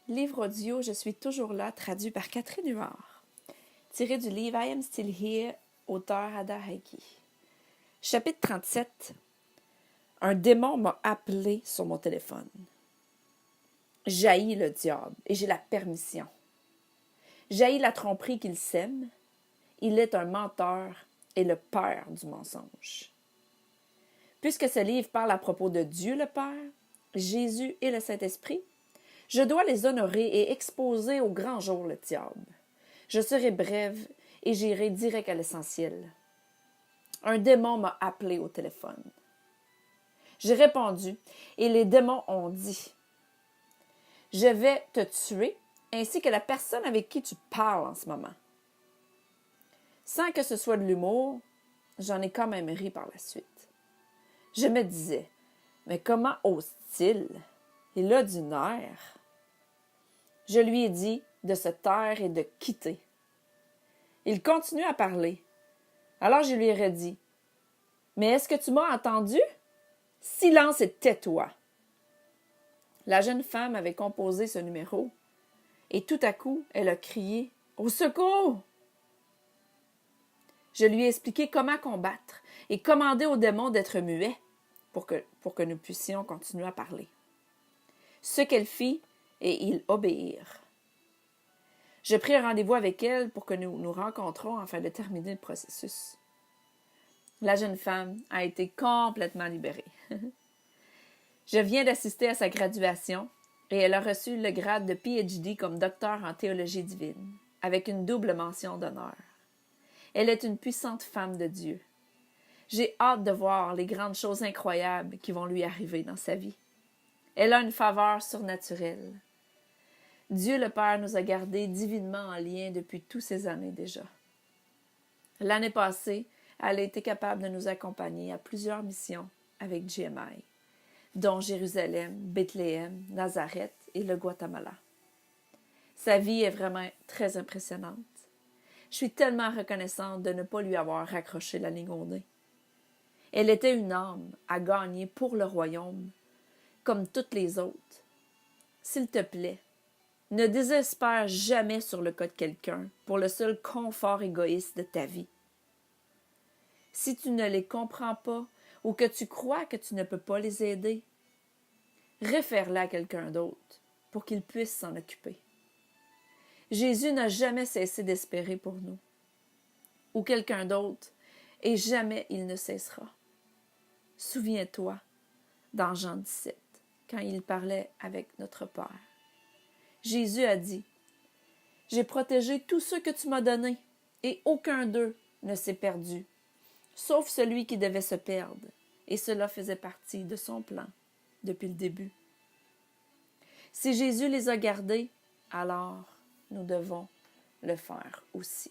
Livre audio Je suis toujours là, traduit par Catherine Huard. Tiré du livre I Am Still Here, auteur Ada Heike. Chapitre 37. Un démon m'a appelé sur mon téléphone. J'haïs le diable et j'ai la permission. J'haïs la tromperie qu'il sème. Il est un menteur et le père du mensonge. Puisque ce livre parle à propos de Dieu le Père, Jésus et le Saint-Esprit, je dois les honorer et exposer au grand jour le diable. Je serai brève et j'irai direct à l'essentiel. Un démon m'a appelé au téléphone. J'ai répondu et les démons ont dit « Je vais te tuer ainsi que la personne avec qui tu parles en ce moment. » Sans que ce soit de l'humour, j'en ai quand même ri par la suite. Je me disais « Mais comment ose-t-il? Il a du nerf. » Je lui ai dit de se taire et de quitter. Il continue à parler. Alors je lui ai redit « Mais est-ce que tu m'as entendu? Silence et tais-toi. » La jeune femme avait composé ce numéro et tout à coup, elle a crié « Au secours! » Je lui ai expliqué comment combattre et commandé au démon d'être muet pour que nous puissions continuer à parler. Ce qu'elle fit, et ils obéirent. Je pris un rendez-vous avec elle pour que nous nous rencontrons afin de terminer le processus. La jeune femme a été complètement libérée. Je viens d'assister à sa graduation et elle a reçu le grade de PhD comme docteur en théologie divine, avec une double mention d'honneur. Elle est une puissante femme de Dieu. J'ai hâte de voir les grandes choses incroyables qui vont lui arriver dans sa vie. Elle a une faveur surnaturelle. Dieu le Père nous a gardés divinement en lien depuis toutes ces années déjà. L'année passée, elle a été capable de nous accompagner à plusieurs missions avec GMI, dont Jérusalem, Bethléem, Nazareth et le Guatemala. Sa vie est vraiment très impressionnante. Je suis tellement reconnaissante de ne pas lui avoir raccroché la ligne au nez. Elle était une âme à gagner pour le royaume, comme toutes les autres. S'il te plaît, ne désespère jamais sur le cas de quelqu'un pour le seul confort égoïste de ta vie. Si tu ne les comprends pas ou que tu crois que tu ne peux pas les aider, réfère-la à quelqu'un d'autre pour qu'il puisse s'en occuper. Jésus n'a jamais cessé d'espérer pour nous, ou quelqu'un d'autre, et jamais il ne cessera. Souviens-toi, dans Jean 17, quand il parlait avec notre Père. Jésus a dit « J'ai protégé tous ceux que tu m'as donnés, et aucun d'eux ne s'est perdu, sauf celui qui devait se perdre, et cela faisait partie de son plan depuis le début. Si Jésus les a gardés, alors nous devons le faire aussi. »